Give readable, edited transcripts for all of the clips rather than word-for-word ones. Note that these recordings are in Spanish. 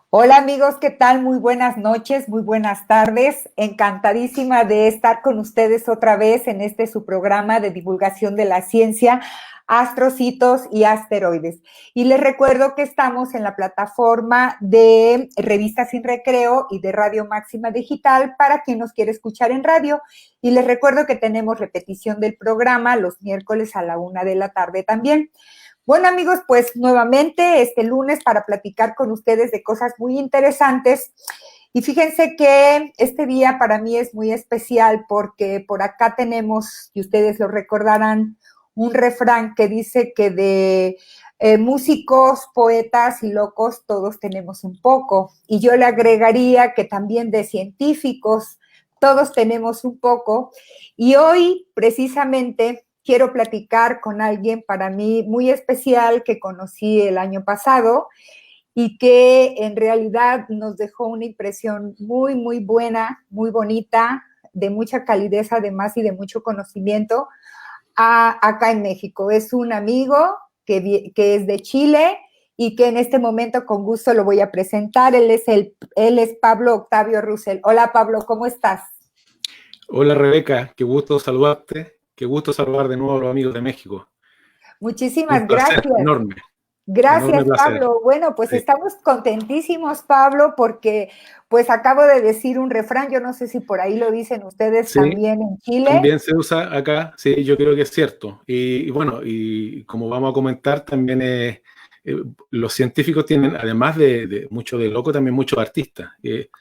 Hola amigos, ¿qué tal? Muy buenas noches, muy buenas tardes. Encantadísima de estar con ustedes otra vez en este su programa de divulgación de la ciencia, astrocitos y asteroides. Y les recuerdo que estamos en la plataforma de Revista Sin Recreo y de Radio Máxima Digital para quien nos quiere escuchar en radio. Y les recuerdo que tenemos repetición del programa los miércoles a la 1 de la tarde también. Bueno, amigos, pues nuevamente este lunes para platicar con ustedes de cosas muy interesantes. Y fíjense que este día para mí es muy especial porque por acá tenemos, y ustedes lo recordarán, un refrán que dice que de músicos, poetas y locos todos tenemos un poco. Y yo le agregaría que también de científicos todos tenemos un poco. Y hoy, precisamente, quiero platicar con alguien para mí muy especial que conocí el año pasado y que en realidad nos dejó una impresión muy, muy buena, muy bonita, de mucha calidez además y de mucho conocimiento acá en México. Es un amigo que es de Chile y que en este momento con gusto lo voy a presentar. Él es Pablo Octavio Russell. Hola Pablo, ¿cómo estás? Hola Rebeca, qué gusto saludarte, qué gusto saludar de nuevo a los amigos de México. Un Muchísimas placer gracias. enorme, enorme Gracias, placer. Pablo. Bueno, pues Sí, estamos contentísimos, Pablo, porque pues acabo de decir un refrán, yo no sé si por ahí lo dicen ustedes sí, también en Chile. también se usa acá, sí, yo creo que es cierto. Y bueno, y como vamos a comentar, también los científicos tienen, además de mucho de loco, también muchos artistas.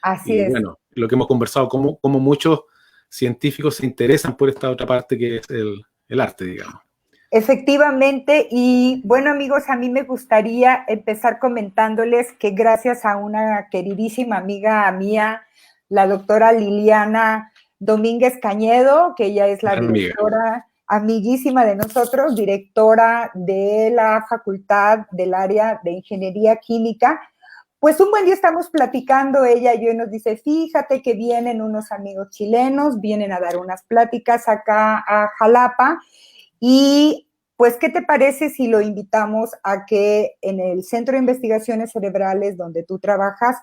Así Y es. bueno, lo que hemos conversado, como muchos científicos se interesan por esta otra parte que es el arte, digamos. Efectivamente, y bueno amigos, a mí me gustaría empezar comentándoles que gracias a una queridísima amiga mía, la doctora Liliana Domínguez Cañedo, que ella es la Gran amiga. directora, amiguísima de nosotros, directora de la Facultad del Área de Ingeniería Química, pues un buen día estamos platicando ella y yo y nos dice, fíjate que vienen unos amigos chilenos, vienen a dar unas pláticas acá a Jalapa, y pues, ¿qué te parece si lo invitamos a que en el Centro de Investigaciones Cerebrales donde tú trabajas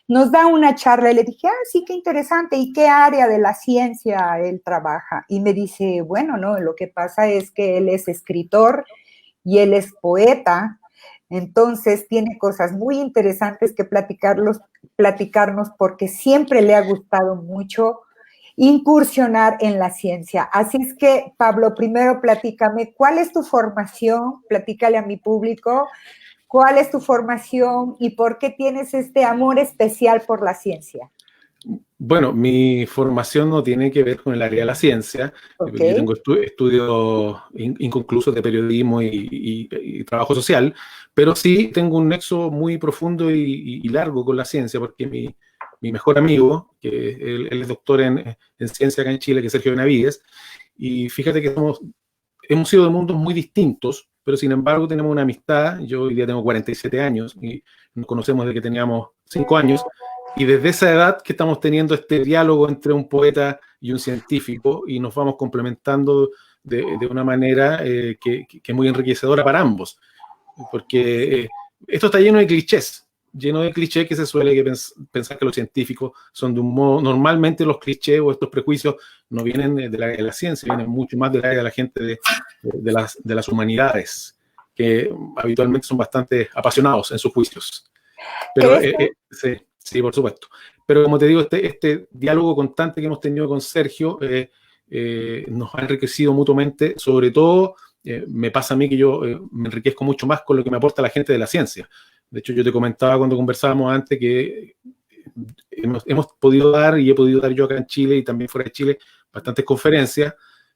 nos da una charla? Y le dije, sí, qué interesante. ¿Y qué área de la ciencia él trabaja? Y me dice, bueno, no, lo que pasa es que él es escritor y él es poeta. Entonces tiene cosas muy interesantes que platicarnos porque siempre le ha gustado mucho incursionar en la ciencia. Así es que, Pablo, primero platícame, ¿cuál es tu formación? Platícale a mi público, ¿cuál es tu formación y por qué tienes este amor especial por la ciencia? Bueno, mi formación no tiene que ver con el área de la ciencia, ¿Ok? porque yo tengo estudios inconclusos de periodismo y trabajo social, pero sí tengo un nexo muy profundo y largo con la ciencia, porque mi mejor amigo, que él es doctor en ciencia acá en Chile, que es Sergio Benavides, y fíjate que hemos sido de mundos muy distintos, pero sin embargo tenemos una amistad. Yo hoy día tengo 47 años y nos conocemos desde que teníamos 5 años. Y desde esa edad que estamos teniendo este diálogo entre un poeta y un científico y nos vamos complementando de una manera que es muy enriquecedora para ambos. Porque esto está lleno de clichés que se suele pensar que los científicos son de un modo. Normalmente los clichés o estos prejuicios no vienen del área de la ciencia, vienen mucho más del área de la gente de las humanidades, que habitualmente son bastante apasionados en sus juicios. Pero Eso, sí, sí, por supuesto. Pero como te digo, este diálogo constante que hemos tenido con Sergio nos ha enriquecido mutuamente. Sobre todo, me pasa a mí que yo me enriquezco mucho más con lo que me aporta la gente de la ciencia. De hecho, yo te comentaba cuando conversábamos antes que hemos podido dar, y he podido dar yo acá en Chile y también fuera de Chile, bastantes conferencias.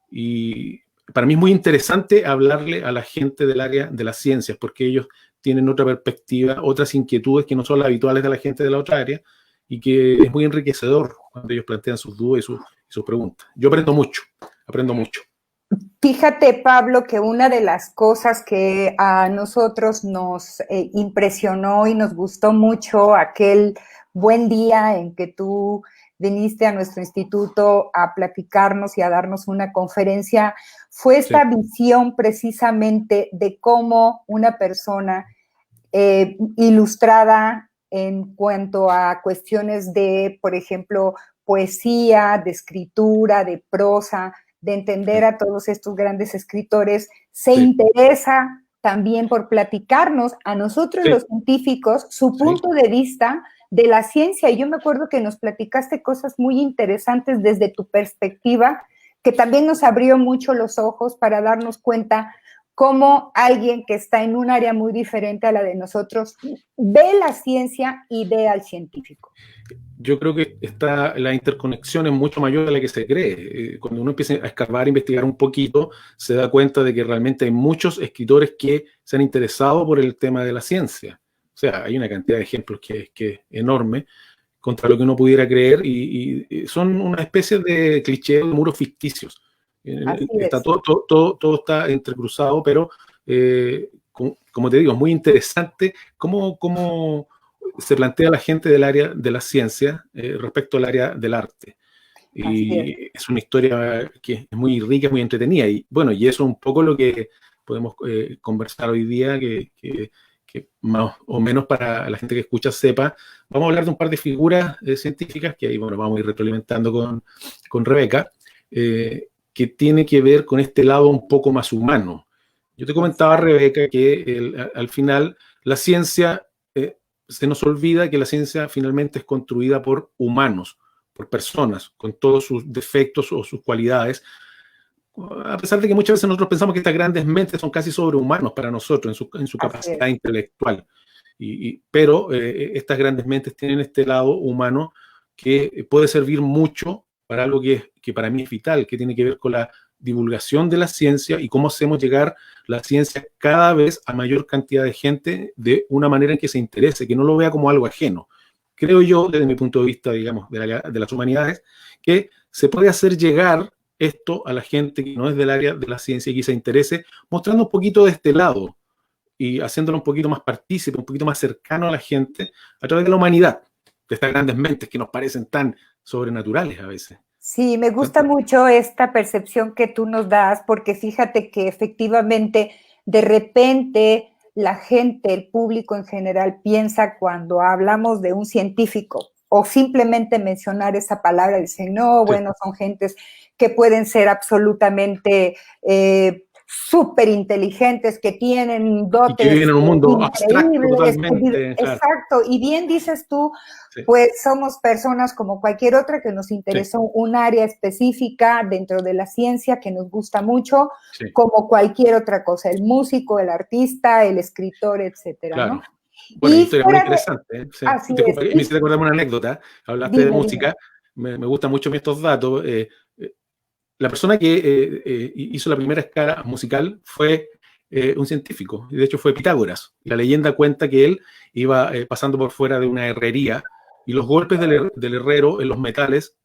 Y para mí es muy interesante hablarle a la gente del área de las ciencias, porque ellos tienen otra perspectiva, otras inquietudes que no son las habituales de la gente de la otra área, y que es muy enriquecedor cuando ellos plantean sus dudas y sus preguntas. Yo aprendo mucho, aprendo mucho. fíjate, Pablo, que una de las cosas que a nosotros nos impresionó y nos gustó mucho aquel buen día en que tú viniste a nuestro instituto a platicarnos y a darnos una conferencia fue Sí, esta visión precisamente de cómo una persona ilustrada, en cuanto a cuestiones de, por ejemplo, poesía, de escritura, de prosa, de entender a todos estos grandes escritores, se interesa también por platicarnos a nosotros los científicos su punto de vista de la ciencia. Y yo me acuerdo que nos platicaste cosas muy interesantes desde tu perspectiva, que también nos abrió mucho los ojos para darnos cuenta cómo alguien que está en un área muy diferente a la de nosotros ve la ciencia y ve al científico. Yo creo que la interconexión es mucho mayor de la que se cree. Cuando uno empieza a escarbar, a investigar un poquito, se da cuenta de que realmente hay muchos escritores que se han interesado por el tema de la ciencia. O sea, hay una cantidad de ejemplos que es enorme contra lo que uno pudiera creer y son una especie de cliché de muros ficticios. Todo está entrecruzado, pero como te digo, es muy interesante cómo se plantea la gente del área de la ciencia respecto al área del arte. Y es una historia que es muy rica, muy entretenida. Y bueno, y eso es un poco lo que podemos conversar hoy día, que más o menos para la gente que escucha sepa. Vamos a hablar de un par de figuras científicas que ahí, bueno, vamos a ir retroalimentando con Rebeca, que tiene que ver con este lado un poco más humano. Yo te comentaba, Rebeca, que al final la ciencia, se nos olvida que la ciencia finalmente es construida por humanos, por personas, con todos sus defectos o sus cualidades, a pesar de que muchas veces nosotros pensamos que estas grandes mentes son casi sobrehumanos para nosotros en su capacidad intelectual. Pero estas grandes mentes tienen este lado humano que puede servir mucho para algo que para mí es vital, que tiene que ver con la divulgación de la ciencia y cómo hacemos llegar la ciencia cada vez a mayor cantidad de gente de una manera en que se interese, que no lo vea como algo ajeno. Creo yo, desde mi punto de vista, digamos, de las humanidades, que se puede hacer llegar esto a la gente que no es del área de la ciencia y que se interese, mostrando un poquito de este lado y haciéndolo un poquito más partícipe, un poquito más cercano a la gente a través de la humanidad, de estas grandes mentes que nos parecen tan sobrenaturales a veces. Sí, me gusta mucho esta percepción que tú nos das, porque fíjate que efectivamente de repente la gente, el público en general, piensa cuando hablamos de un científico o simplemente mencionar esa palabra, dicen, no, bueno, son gentes que pueden ser absolutamente súper inteligentes, que tienen dotes. Y que viven en un mundo abstracto totalmente. Exacto, y bien dices tú, pues somos personas como cualquier otra que nos interesó un área específica dentro de la ciencia que nos gusta mucho, como cualquier otra cosa, el músico, el artista, el escritor, etcétera, claro. ¿no? Bueno, historia muy interesante. Así Disculpa, me hiciste acordar una anécdota. Hablaste de música. Me gustan mucho estos datos. La persona que hizo la primera escala musical fue un científico, y de hecho fue Pitágoras. La leyenda cuenta que él iba pasando por fuera de una herrería y los golpes del herrero en los metales,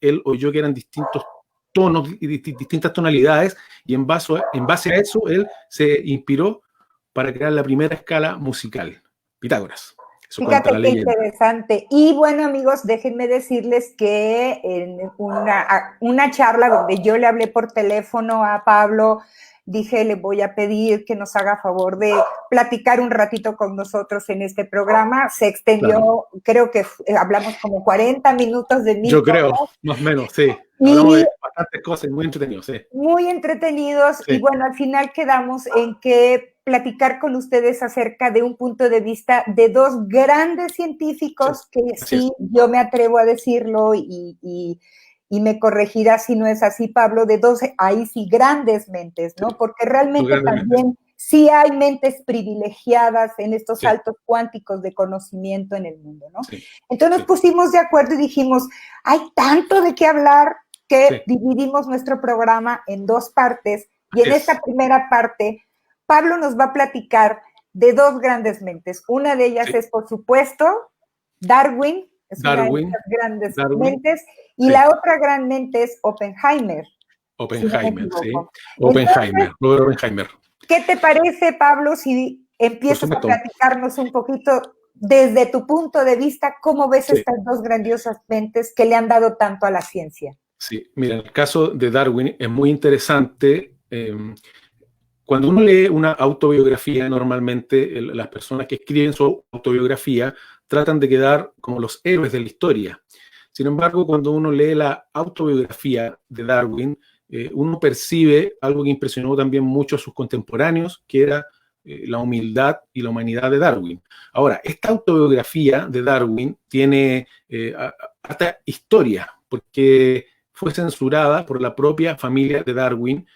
él oyó que eran distintos tonos y distintas tonalidades, y en base a eso él se inspiró para crear la primera escala musical. Pitágoras. Fíjate qué interesante. Y bueno, amigos, déjenme decirles que en una charla donde yo le hablé por teléfono a Pablo, dije, le voy a pedir que nos haga favor de platicar un ratito con nosotros en este programa. Se extendió, creo que hablamos como 40 minutos de mí. Yo creo, más o menos, sí. Hablamos de bastantes cosas, muy entretenidos, sí. Muy entretenidos, y bueno, al final quedamos en que platicar con ustedes acerca de un punto de vista de dos grandes científicos que sí, yo me atrevo a decirlo y me corregirá si no es así, Pablo, de dos, ahí sí, grandes mentes, ¿no? Porque realmente también sí hay mentes privilegiadas en estos saltos cuánticos de conocimiento en el mundo, ¿no? Entonces nos pusimos de acuerdo y dijimos, hay tanto de qué hablar que dividimos nuestro programa en dos partes, y en esta primera parte Pablo nos va a platicar de dos grandes mentes. Una de ellas es, por supuesto, Darwin, una de esas grandes mentes, y la otra gran mente es Oppenheimer. Oppenheimer, Oppenheimer, Robert Oppenheimer. ¿Qué te parece, Pablo, si empiezas a platicarnos un poquito desde tu punto de vista, cómo ves estas dos grandiosas mentes que le han dado tanto a la ciencia? Sí, mira, el caso de Darwin es muy interesante. Cuando uno lee una autobiografía, normalmente las personas que escriben su autobiografía tratan de quedar como los héroes de la historia. Sin embargo, cuando uno lee la autobiografía de Darwin, uno percibe algo que impresionó también mucho a sus contemporáneos, que era la humildad y la humanidad de Darwin. Ahora, esta autobiografía de Darwin tiene harta historia, porque fue censurada por la propia familia de Darwin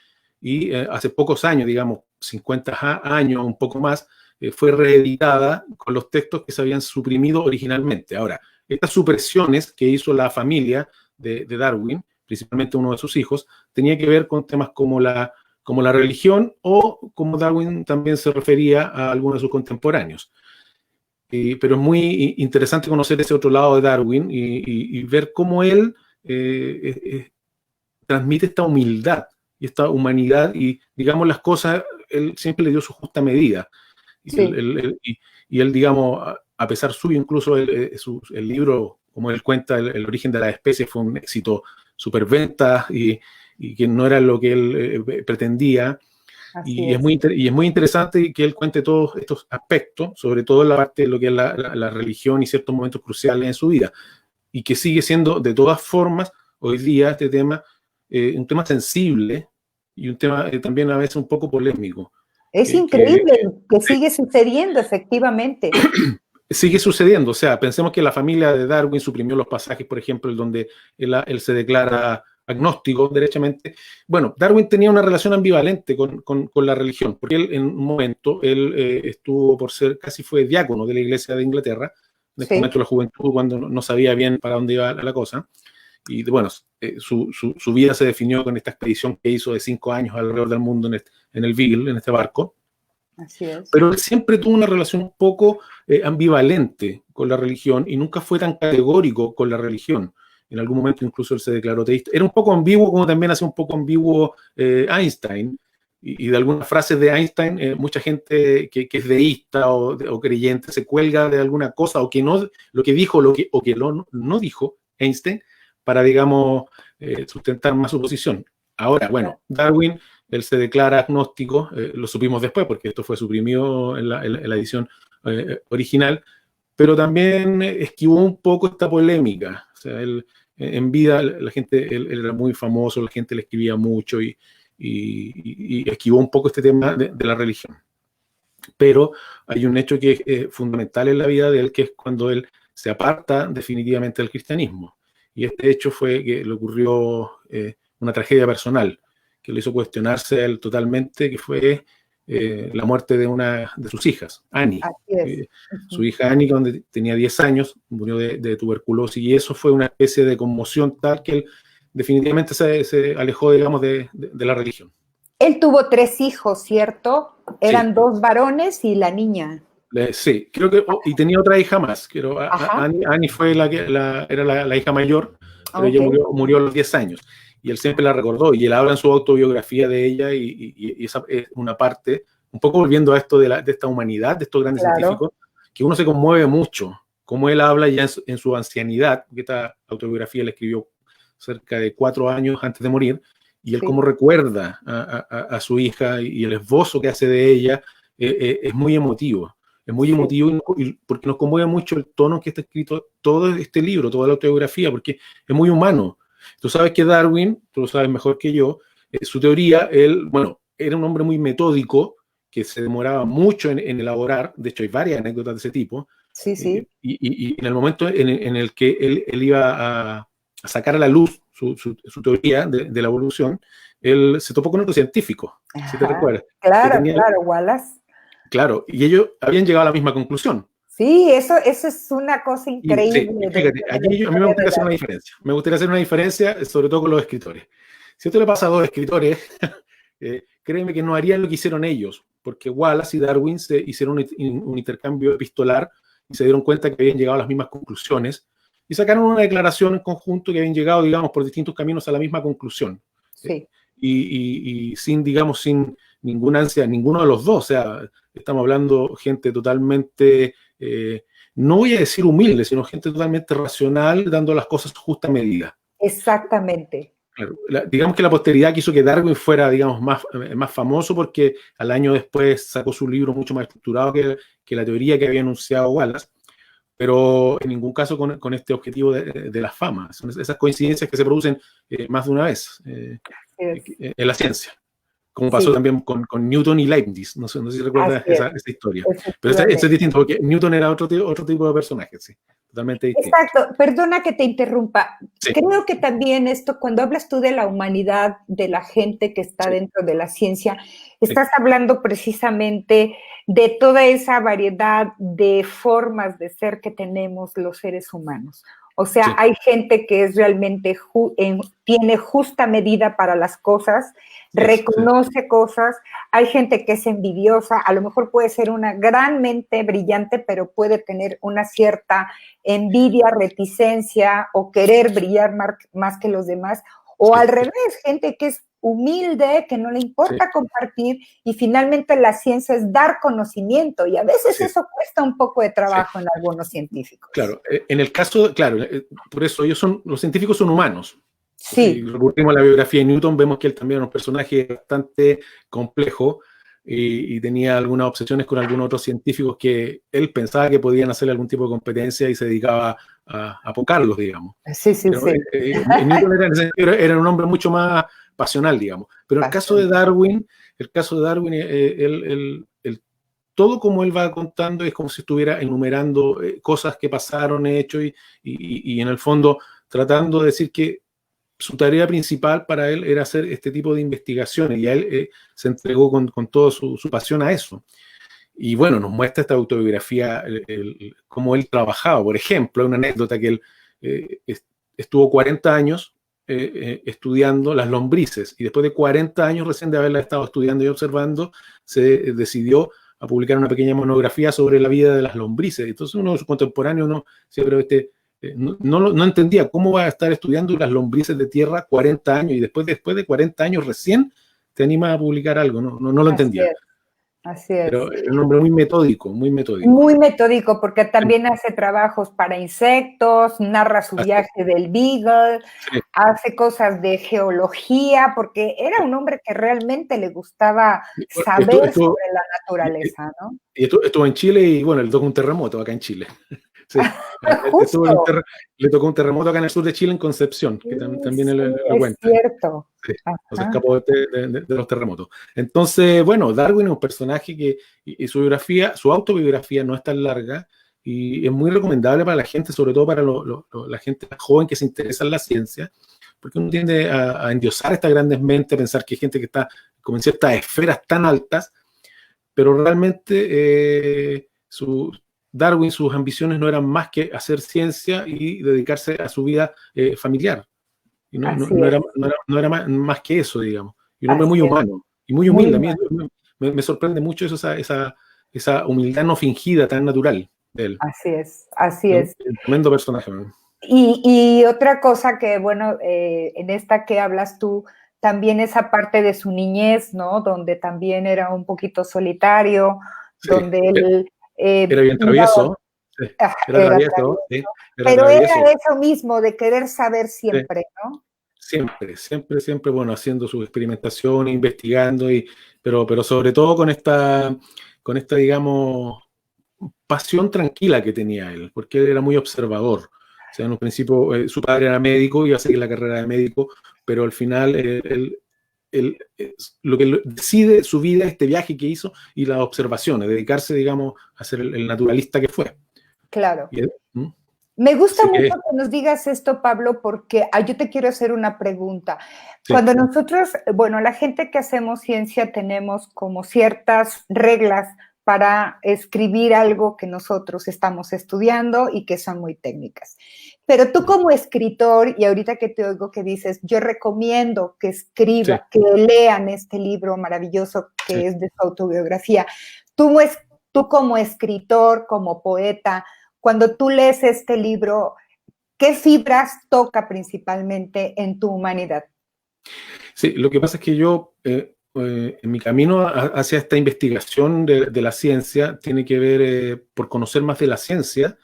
y hace pocos años, digamos 50 años, un poco más, fue reeditada con los textos que se habían suprimido originalmente. Ahora, estas supresiones que hizo la familia de Darwin, principalmente uno de sus hijos, tenía que ver con temas como la religión o como Darwin también se refería a algunos de sus contemporáneos. Pero es muy interesante conocer ese otro lado de Darwin y ver cómo él transmite esta humildad y esta humanidad y, digamos, las cosas, él siempre le dio su justa medida. Sí. Y él, digamos, a pesar suyo, incluso el libro, como él cuenta, el origen de las especies fue un éxito superventa y que no era lo que él pretendía. Y es muy interesante que él cuente todos estos aspectos, sobre todo en la parte de lo que es la religión y ciertos momentos cruciales en su vida, y que sigue siendo, de todas formas, hoy día este tema, un tema sensible y un tema también a veces un poco polémico. Es increíble que sigue sucediendo, efectivamente. Sigue sucediendo, o sea, pensemos que la familia de Darwin suprimió los pasajes, por ejemplo, donde él se declara agnóstico, derechamente. Bueno, Darwin tenía una relación ambivalente con la religión, porque él en un momento, estuvo por ser, casi fue diácono de la Iglesia de Inglaterra, en este momento de la juventud, cuando no sabía bien para dónde iba la cosa. Y bueno, su vida se definió con esta expedición que hizo de 5 años alrededor del mundo en el Beagle, en este barco. Así es. Pero él siempre tuvo una relación un poco ambivalente con la religión y nunca fue tan categórico con la religión. En algún momento incluso él se declaró teísta. Era un poco ambiguo, como también hace un poco ambiguo Einstein. Y de algunas frases de Einstein, mucha gente que es deísta o creyente se cuelga de alguna cosa o que no, lo que dijo o que no dijo Einstein para, digamos, sustentar más su posición. Ahora, bueno, Darwin, él se declara agnóstico, lo supimos después porque esto fue suprimido en la edición original, pero también esquivó un poco esta polémica. O sea, él, en vida, la gente, él era muy famoso, la gente le escribía mucho y esquivó un poco este tema de la religión. Pero hay un hecho que es fundamental en la vida de él, que es cuando él se aparta definitivamente del cristianismo. Y este hecho fue que le ocurrió una tragedia personal que le hizo cuestionarse a él totalmente, que fue la muerte de una de sus hijas, Annie. Su hija Annie, cuando tenía 10 años, murió de tuberculosis, y eso fue una especie de conmoción tal que él definitivamente se alejó, digamos, de la religión. Él tuvo 3 hijos, ¿cierto? Eran 2 varones y la niña. Sí, creo que, y tenía otra hija más. Annie fue era la hija mayor, pero ella murió a los 10 años. Y él siempre la recordó, y él habla en su autobiografía de ella, y esa es una parte, un poco volviendo a esto de esta humanidad, de estos grandes científicos, que uno se conmueve mucho, como él habla ya en su ancianidad, porque esta autobiografía la escribió cerca de 4 años antes de morir, y él como recuerda a su hija y el esbozo que hace de ella, es muy emotivo. Es muy emotivo porque nos conmueve mucho el tono en que está escrito todo este libro, toda la autobiografía, porque es muy humano. Tú sabes que Darwin, tú lo sabes mejor que yo, su teoría, él, bueno, era un hombre muy metódico, que se demoraba mucho en elaborar, de hecho hay varias anécdotas de ese tipo, y en el momento en el que él iba a sacar a la luz su teoría de la evolución, él se topó con otro científico, si te recuerdas. Claro, Wallace. Claro, y ellos habían llegado a la misma conclusión. Sí, eso es una cosa increíble. Sí, fíjate, aquí a mí me gustaría hacer una diferencia. Me gustaría hacer una diferencia, sobre todo con los escritores. Si esto le pasa a 2 escritores, créeme que no harían lo que hicieron ellos, porque Wallace y Darwin se hicieron un intercambio epistolar y se dieron cuenta que habían llegado a las mismas conclusiones y sacaron una declaración en conjunto que habían llegado, digamos, por distintos caminos a la misma conclusión. Sí. Y sin, digamos, sin ninguna ansia, ninguno de los dos. O sea, estamos hablando gente totalmente, no voy a decir humilde, sino gente totalmente racional, dando las cosas a justa medida. Exactamente. Claro, digamos que la posteridad quiso que Darwin fuera, digamos, más famoso porque al año después sacó su libro mucho más estructurado que la teoría que había anunciado Wallace. pero en ningún caso con este objetivo de la fama. Son esas coincidencias que se producen más de una vez en la ciencia, como pasó también con Newton y Leibniz. No sé si recuerdas esa historia. Pero ese es distinto, porque Newton era otro tipo de personaje, sí, totalmente distinto. Exacto, perdona que te interrumpa. Sí. Creo que también esto, cuando hablas tú de la humanidad, de la gente que está dentro de la ciencia, estás hablando precisamente de toda esa variedad de formas de ser que tenemos los seres humanos. O sea, hay gente que es realmente tiene justa medida para las cosas, reconoce cosas, hay gente que es envidiosa, a lo mejor puede ser una gran mente brillante, pero puede tener una cierta envidia, reticencia o querer brillar más que los demás, o al revés, gente que es humilde, que no le importa compartir, y finalmente la ciencia es dar conocimiento, y a veces eso cuesta un poco de trabajo en algunos científicos. Claro, en el caso, por eso los científicos son humanos. Sí. Si recurrimos a la biografía de Newton, vemos que él también era un personaje bastante complejo y tenía algunas obsesiones con algunos otros científicos que él pensaba que podían hacerle algún tipo de competencia y se dedicaba a apocarlos, digamos. Sí. Newton era un hombre mucho más pasional, digamos. Pero el caso de Darwin, todo como él va contando es como si estuviera enumerando cosas que pasaron, hechos y en el fondo tratando de decir que su tarea principal para él era hacer este tipo de investigaciones y a él se entregó con toda su pasión a eso. Y bueno, nos muestra esta autobiografía, cómo él trabajaba. Por ejemplo, hay una anécdota que él estuvo 40 años estudiando las lombrices y después de 40 años recién de haberla estado estudiando y observando, se decidió a publicar una pequeña monografía sobre la vida de las lombrices. Entonces uno de sus contemporáneos no entendía cómo va a estar estudiando las lombrices de tierra 40 años y después de 40 años recién te anima a publicar algo, no lo entendía. Así es. Pero es un hombre muy metódico. Muy metódico, porque también hace trabajos para insectos, narra su viaje del Beagle, hace cosas de geología, porque era un hombre que realmente le gustaba saber sobre la naturaleza, ¿no? Y estuvo en Chile y, bueno, le tocó un terremoto acá en Chile. Sí. Le tocó un terremoto acá en el sur de Chile, en Concepción, que también lo cuenta. Es cierto. Sí, se escapó de los terremotos. Entonces, bueno, Darwin es un personaje que y su autobiografía no es tan larga y es muy recomendable para la gente, sobre todo para la gente joven que se interesa en la ciencia, porque uno tiende a endiosar estas grandes mentes, a pensar que hay gente que está como en ciertas esferas tan altas, pero realmente Darwin, sus ambiciones no eran más que hacer ciencia y dedicarse a su vida familiar. Y no era más que eso, digamos. Y un hombre muy humano y muy humilde. A mí me sorprende mucho eso, esa humildad no fingida, tan natural de él. Así es. Un tremendo personaje. Y otra cosa que, bueno, en esta que hablas tú, también esa parte de su niñez, ¿no? Donde también era un poquito solitario, donde él... era bien travieso. Era travieso. Pero era eso mismo, de querer saber siempre, ¿no? Siempre, bueno, haciendo su experimentación, investigando, pero sobre todo con esta, digamos, pasión tranquila que tenía él, porque él era muy observador. O sea, en un principio su padre era médico, iba a seguir la carrera de médico, pero al final lo que decide su vida, este viaje que hizo y las observaciones, dedicarse, digamos, a ser el naturalista que fue. Claro. Me gusta mucho que nos digas esto, Pablo, porque yo te quiero hacer una pregunta. Cuando nosotros, bueno, la gente que hacemos ciencia tenemos como ciertas reglas para escribir algo que nosotros estamos estudiando y que son muy técnicas. Pero tú como escritor, y ahorita que te oigo que dices, yo recomiendo que escriban, que lean este libro maravilloso que es de su autobiografía. Tú como escritor, como poeta, cuando tú lees este libro, ¿qué fibras toca principalmente en tu humanidad? Sí, lo que pasa es que yo, en mi camino hacia esta investigación de la ciencia, tiene que ver por conocer más de la ciencia,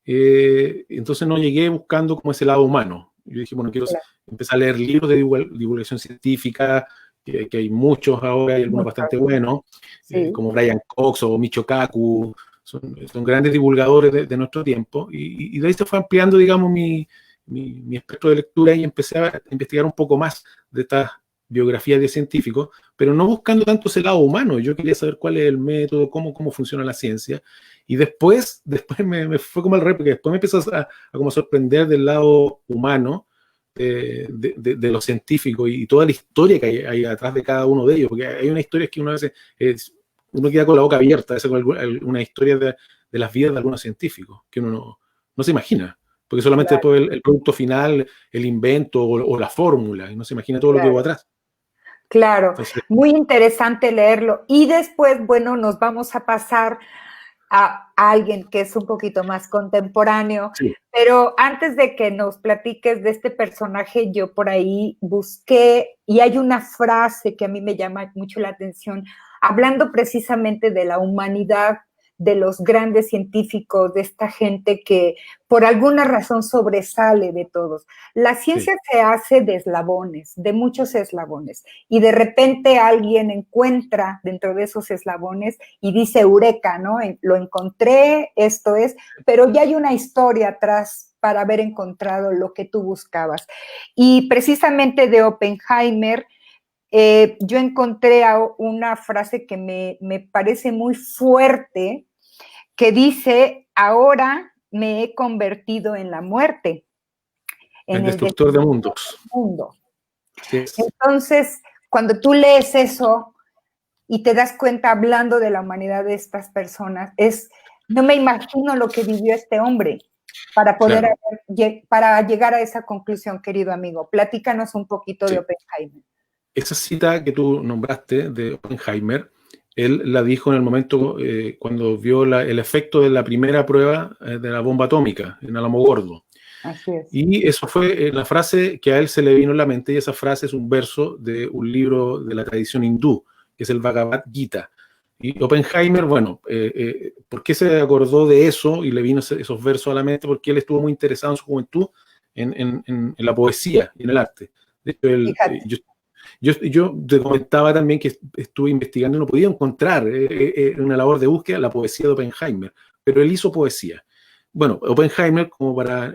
entonces no llegué buscando como ese lado humano. Yo dije, bueno, quiero empezar a leer libros de divulgación científica, que hay muchos ahora, hay algunos bastante buenos, como Brian Cox o Michio Kaku, son grandes divulgadores de nuestro tiempo, y de ahí se fue ampliando, digamos, mi espectro de lectura y empecé a investigar un poco más de estas biografías de científicos, pero no buscando tanto ese lado humano. Yo quería saber cuál es el método, cómo funciona la ciencia, y después me fue como al revés, porque después me empezó a como sorprender del lado humano de los científicos y toda la historia que hay atrás de cada uno de ellos, porque hay una historia que uno a veces uno queda con la boca abierta, es una historia de las vidas de algunos científicos que uno no se imagina, porque solamente Claro. después el producto final, el invento o la fórmula, y no se imagina todo lo que hubo atrás. Claro, Entonces, muy interesante leerlo. Y después, bueno, nos vamos a pasar a alguien que es un poquito más contemporáneo, sí. pero antes de que nos platiques de este personaje, yo por ahí busqué y hay una frase que a mí me llama mucho la atención, hablando precisamente de la humanidad, de los grandes científicos, de esta gente que por alguna razón sobresale de todos. La ciencia se hace de eslabones, de muchos eslabones, y de repente alguien encuentra dentro de esos eslabones y dice, eureka, ¿no? Lo encontré, esto es, pero ya hay una historia atrás para haber encontrado lo que tú buscabas. Y precisamente de Oppenheimer, yo encontré una frase que me parece muy fuerte, que dice, ahora me he convertido en la muerte, El en el destructor de destructor mundos. del mundo. Así es. Entonces, cuando tú lees eso y te das cuenta hablando de la humanidad de estas personas, no me imagino lo que vivió este hombre para poder, claro, para llegar a esa conclusión, querido amigo. Platícanos un poquito de Oppenheimer. Esa cita que tú nombraste de Oppenheimer, él la dijo en el momento cuando vio el efecto de la primera prueba de la bomba atómica en Alamogordo. Así es. Y eso fue la frase que a él se le vino en la mente, y esa frase es un verso de un libro de la tradición hindú, que es el Bhagavad Gita. Y Oppenheimer, bueno, ¿por qué se acordó de eso y le vino esos versos a la mente? Porque él estuvo muy interesado en su juventud en la poesía y en el arte. De hecho, yo te comentaba también que estuve investigando y no podía encontrar en una labor de búsqueda la poesía de Oppenheimer, pero él hizo poesía. Bueno, Oppenheimer, como para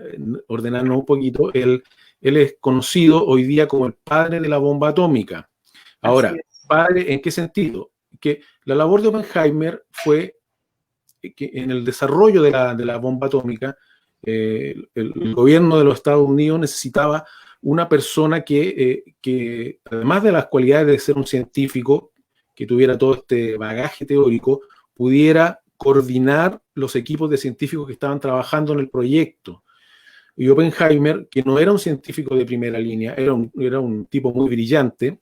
ordenarnos un poquito, él es conocido hoy día como el padre de la bomba atómica. Ahora, ¿padre en qué sentido? Que la labor de Oppenheimer fue que en el desarrollo de la bomba atómica, el gobierno de los Estados Unidos necesitaba una persona que, además de las cualidades de ser un científico, que tuviera todo este bagaje teórico, pudiera coordinar los equipos de científicos que estaban trabajando en el proyecto. Y Oppenheimer, que no era un científico de primera línea, era un tipo muy brillante,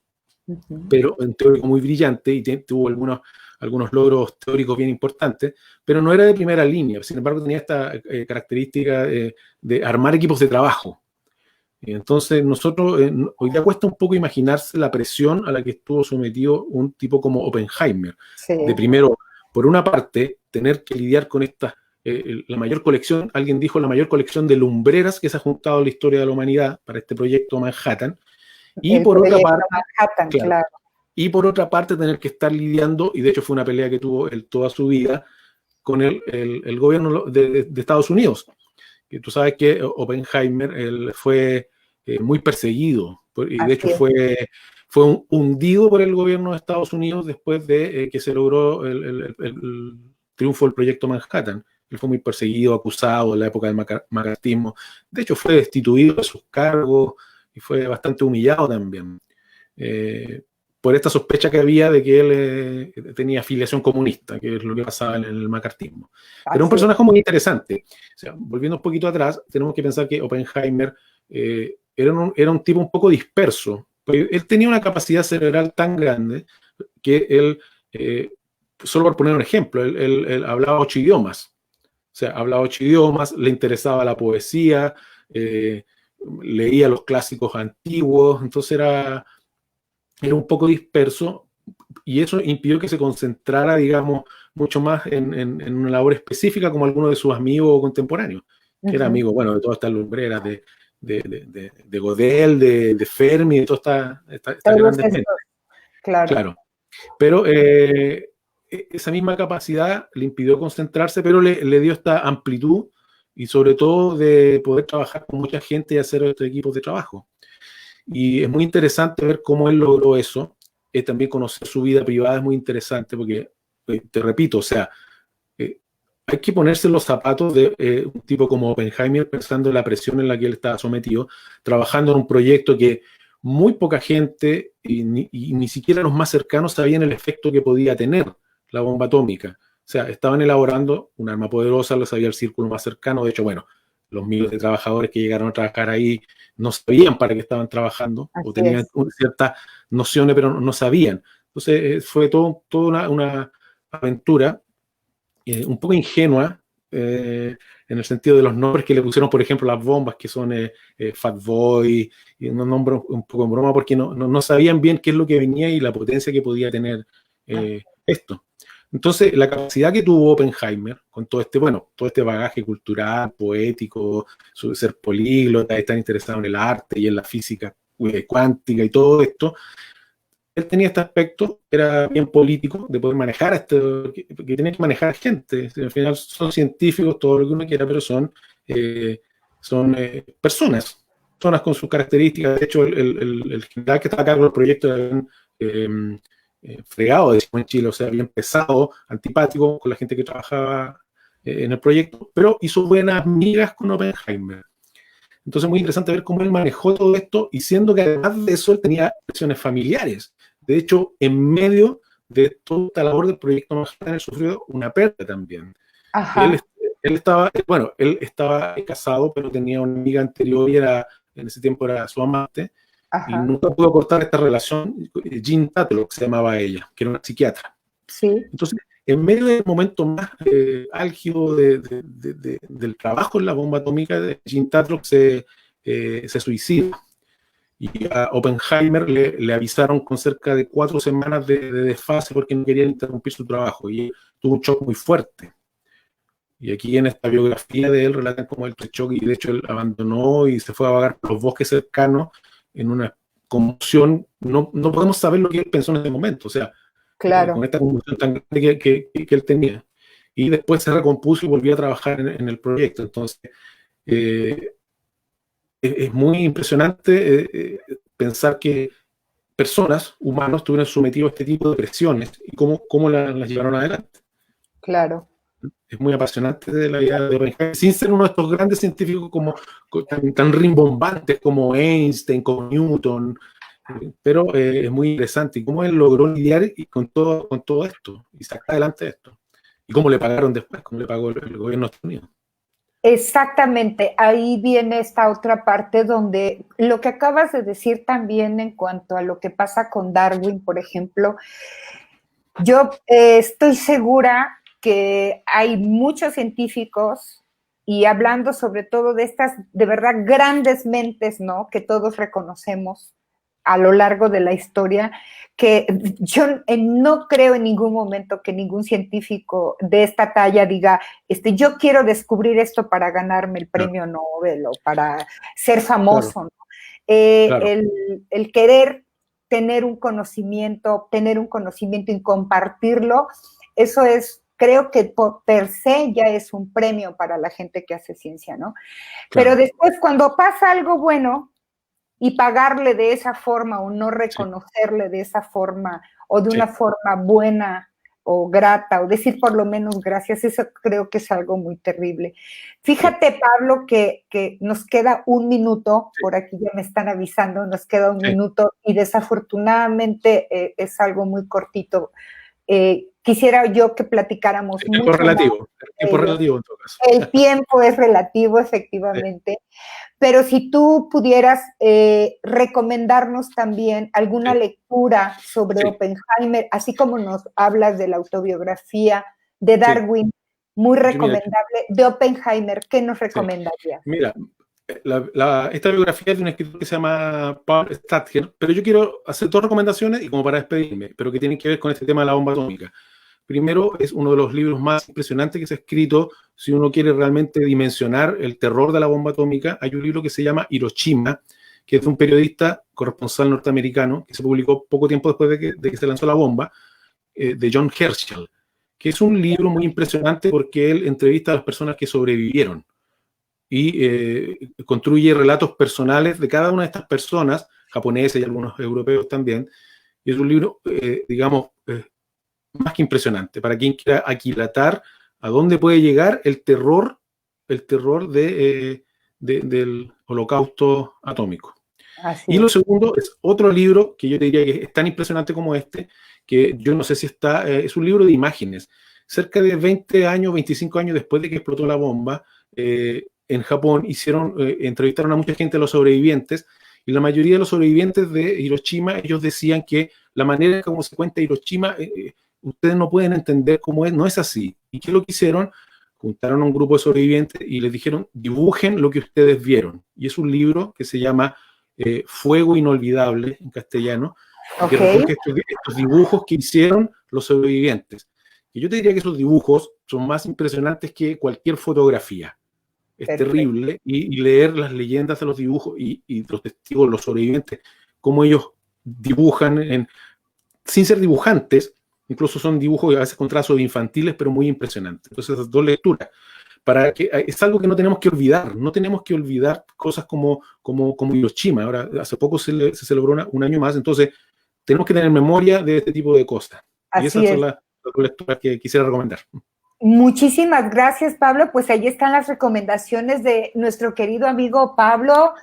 pero en teórico muy brillante, y tuvo algunos logros teóricos bien importantes, pero no era de primera línea. Sin embargo, tenía esta característica de armar equipos de trabajo. Y entonces, nosotros, hoy día cuesta un poco imaginarse la presión a la que estuvo sometido un tipo como Oppenheimer. De primero, por una parte, tener que lidiar con la mayor colección, alguien dijo la mayor colección de lumbreras que se ha juntado en la historia de la humanidad para este proyecto Manhattan. Y por otra parte, Manhattan, claro. Y por otra parte, tener que estar lidiando, y de hecho fue una pelea que tuvo él toda su vida, con el gobierno de Estados Unidos. Que tú sabes que Oppenheimer él fue muy perseguido, y de hecho fue hundido por el gobierno de Estados Unidos después de que se logró el triunfo del proyecto Manhattan. Él fue muy perseguido, acusado en la época del macartismo. De hecho, fue destituido de sus cargos y fue bastante humillado también. Por esta sospecha que había de que él tenía afiliación comunista, que es lo que pasaba en el macartismo. Pero un personaje muy interesante. O sea, volviendo un poquito atrás, tenemos que pensar que Oppenheimer era un tipo un poco disperso. Él tenía una capacidad cerebral tan grande que él, solo por poner un ejemplo, él hablaba 8 idiomas. O sea, hablaba 8 idiomas, le interesaba la poesía, leía los clásicos antiguos, entonces era un poco disperso, y eso impidió que se concentrara, digamos, mucho más en una labor específica como alguno de sus amigos contemporáneos, que era amigo, bueno, de todas estas lumbreras, de Godel, de Fermi, de todas estas grandes mentes. Claro. Pero esa misma capacidad le impidió concentrarse, pero le dio esta amplitud y sobre todo de poder trabajar con mucha gente y hacer estos equipos de trabajo. Y es muy interesante ver cómo él logró eso. También conocer su vida privada es muy interesante porque, te repito, o sea, hay que ponerse los zapatos de un tipo como Oppenheimer, pensando en la presión en la que él estaba sometido, trabajando en un proyecto que muy poca gente y ni siquiera los más cercanos sabían el efecto que podía tener la bomba atómica. O sea, estaban elaborando un arma poderosa, lo sabía el círculo más cercano. De hecho, bueno, los miles de trabajadores que llegaron a trabajar ahí no sabían para qué estaban trabajando, o tenían ciertas nociones, pero no sabían. Entonces, fue toda una aventura un poco ingenua, en el sentido de los nombres que le pusieron, por ejemplo, las bombas, que son Fat Boy, y unos nombres un poco en broma, porque no sabían bien qué es lo que venía y la potencia que podía tener esto. Entonces, la capacidad que tuvo Oppenheimer, con todo este bagaje cultural, poético, su ser políglota, estar interesado en el arte y en la física cuántica y todo esto, él tenía este aspecto, era bien político, de poder manejar esto, que tenía que manejar gente. Al final son científicos, todo lo que uno quiera, pero son personas con sus características. De hecho, el general que estaba a cargo del proyecto era fregado, decimos en Chile, o sea, bien pesado, antipático con la gente que trabajaba en el proyecto, pero hizo buenas migas con Oppenheimer. Entonces, muy interesante ver cómo él manejó todo esto, y siendo que además de eso, él tenía presiones familiares. De hecho, en medio de toda esta labor del proyecto Manhattan, él sufrió una pérdida también. Él estaba casado, pero tenía una amiga anterior y en ese tiempo era su amante. Ajá. Y nunca pudo cortar esta relación. Jean Tatlock se llamaba ella, que era una psiquiatra. Sí. Entonces, en medio del momento más álgido del trabajo en la bomba atómica, Jean Tatlock se suicida. Y a Oppenheimer le avisaron con cerca de 4 semanas de desfase porque no querían interrumpir su trabajo, y tuvo un shock muy fuerte. Y aquí en esta biografía de él relatan cómo él tuvo shock, y de hecho él abandonó y se fue a vagar por los bosques cercanos en una conmoción. No podemos saber lo que él pensó en ese momento, o sea, claro, con esta conmoción tan grande que él tenía. Y después se recompuso y volvió a trabajar en el proyecto. Entonces, es muy impresionante pensar que humanos, estuvieron sometidos a este tipo de presiones y cómo las llevaron adelante. Claro. Es muy apasionante de la vida de Oppenheimer, sin ser uno de estos grandes científicos tan rimbombantes como Einstein, como Newton, pero es muy interesante y cómo él logró lidiar con todo esto y sacar adelante esto. Y cómo le pagaron después, cómo le pagó el gobierno de Estados Unidos. Exactamente, ahí viene esta otra parte donde lo que acabas de decir también en cuanto a lo que pasa con Darwin, por ejemplo, yo estoy segura que hay muchos científicos, y hablando sobre todo de estas de verdad grandes mentes, ¿no?, que todos reconocemos a lo largo de la historia, que yo no creo en ningún momento que ningún científico de esta talla diga, yo quiero descubrir esto para ganarme el premio Nobel o para ser famoso, ¿no? Claro. El querer tener un conocimiento, obtener un conocimiento y compartirlo, eso es, creo que per se ya es un premio para la gente que hace ciencia, ¿no? Claro. Pero después, cuando pasa algo bueno, y pagarle de esa forma o no reconocerle de esa forma o de una forma buena o grata o decir por lo menos gracias, eso creo que es algo muy terrible. Fíjate, Pablo, que nos queda un minuto, por aquí ya me están avisando, nos queda un minuto y desafortunadamente es algo muy cortito. Quisiera yo que platicáramos el tiempo relativo, el tiempo relativo en todo caso. El tiempo es relativo, efectivamente. Pero si tú pudieras recomendarnos también alguna lectura sobre Oppenheimer, así como nos hablas de la autobiografía de Darwin, muy recomendable, de Oppenheimer, ¿qué nos recomendarías? Mira, esta biografía es de un escritor que se llama Paul Stadler, pero yo quiero hacer 2 recomendaciones y como para despedirme, pero que tienen que ver con este tema de la bomba atómica. Primero, es uno de los libros más impresionantes que se ha escrito si uno quiere realmente dimensionar el terror de la bomba atómica. Hay un libro que se llama Hiroshima, que es de un periodista corresponsal norteamericano, que se publicó poco tiempo después de que se lanzó la bomba, de John Herschel. que es un libro muy impresionante porque él entrevista a las personas que sobrevivieron y construye relatos personales de cada una de estas personas, japoneses y algunos europeos también. Y es un libro, digamos, más que impresionante para quien quiera aquilatar a dónde puede llegar el terror del holocausto atómico. Así Y lo es. segundo es otro libro que yo te diría que es tan impresionante como este, que yo no sé si está, es un libro de imágenes. Cerca de 20 años, 25 años después de que explotó la bomba, en Japón entrevistaron a mucha gente, a los sobrevivientes, y la mayoría de los sobrevivientes de Hiroshima, ellos decían que la manera como se cuenta Hiroshima, ustedes no pueden entender cómo es, no es así. ¿Y qué es lo que hicieron? Juntaron a un grupo de sobrevivientes y les dijeron, dibujen lo que ustedes vieron. Y es un libro que se llama Fuego Inolvidable, en castellano, y que Ok. recoge estos dibujos que hicieron los sobrevivientes. Y yo te diría que esos dibujos son más impresionantes que cualquier fotografía. Es Perfecto. terrible y leer las leyendas de los dibujos y los testigos, los sobrevivientes, cómo ellos dibujan sin ser dibujantes, incluso son dibujos a veces con trazos infantiles, pero muy impresionantes. Entonces, esas dos lecturas, es algo que no tenemos que olvidar, no tenemos que olvidar cosas como Hiroshima. Ahora, hace poco se celebró un año más, entonces tenemos que tener memoria de este tipo de cosas. Y Así esas son es. las lecturas que quisiera recomendar. Muchísimas gracias, Pablo. Pues ahí están las recomendaciones de nuestro querido amigo Pablo,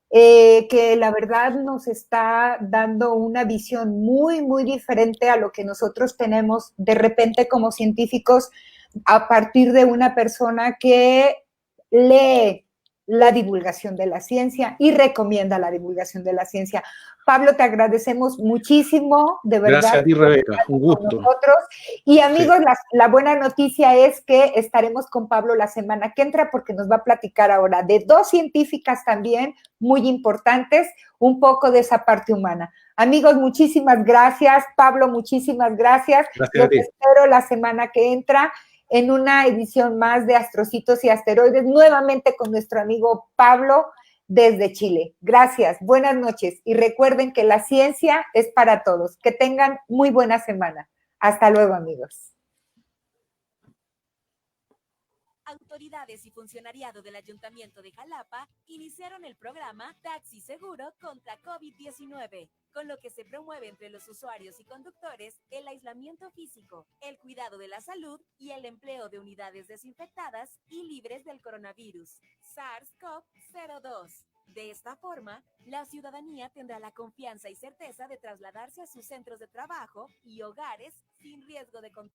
que la verdad nos está dando una visión muy, muy diferente a lo que nosotros tenemos de repente como científicos a partir de una persona que lee la divulgación de la ciencia y recomienda la divulgación de la ciencia. Pablo, te agradecemos muchísimo, de verdad, Gracias a ti, Rebeca. Un con gusto. nosotros. Y Sí. amigos, la buena noticia es que estaremos con Pablo la semana que entra porque nos va a platicar ahora de dos científicas también muy importantes, un poco de esa parte humana. Amigos, muchísimas gracias. Pablo, muchísimas gracias. Gracias Los a ti. espero la semana que entra en una edición más de Astrocitos y Asteroides, nuevamente con nuestro amigo Pablo desde Chile. Gracias, buenas noches y recuerden que la ciencia es para todos. Que tengan muy buena semana. Hasta luego, amigos. Autoridades y funcionariado del Ayuntamiento de Jalapa iniciaron el programa Taxi Seguro contra COVID-19, con lo que se promueve entre los usuarios y conductores el aislamiento físico, el cuidado de la salud y el empleo de unidades desinfectadas y libres del coronavirus SARS-CoV-02. De esta forma, la ciudadanía tendrá la confianza y certeza de trasladarse a sus centros de trabajo y hogares sin riesgo de contagio.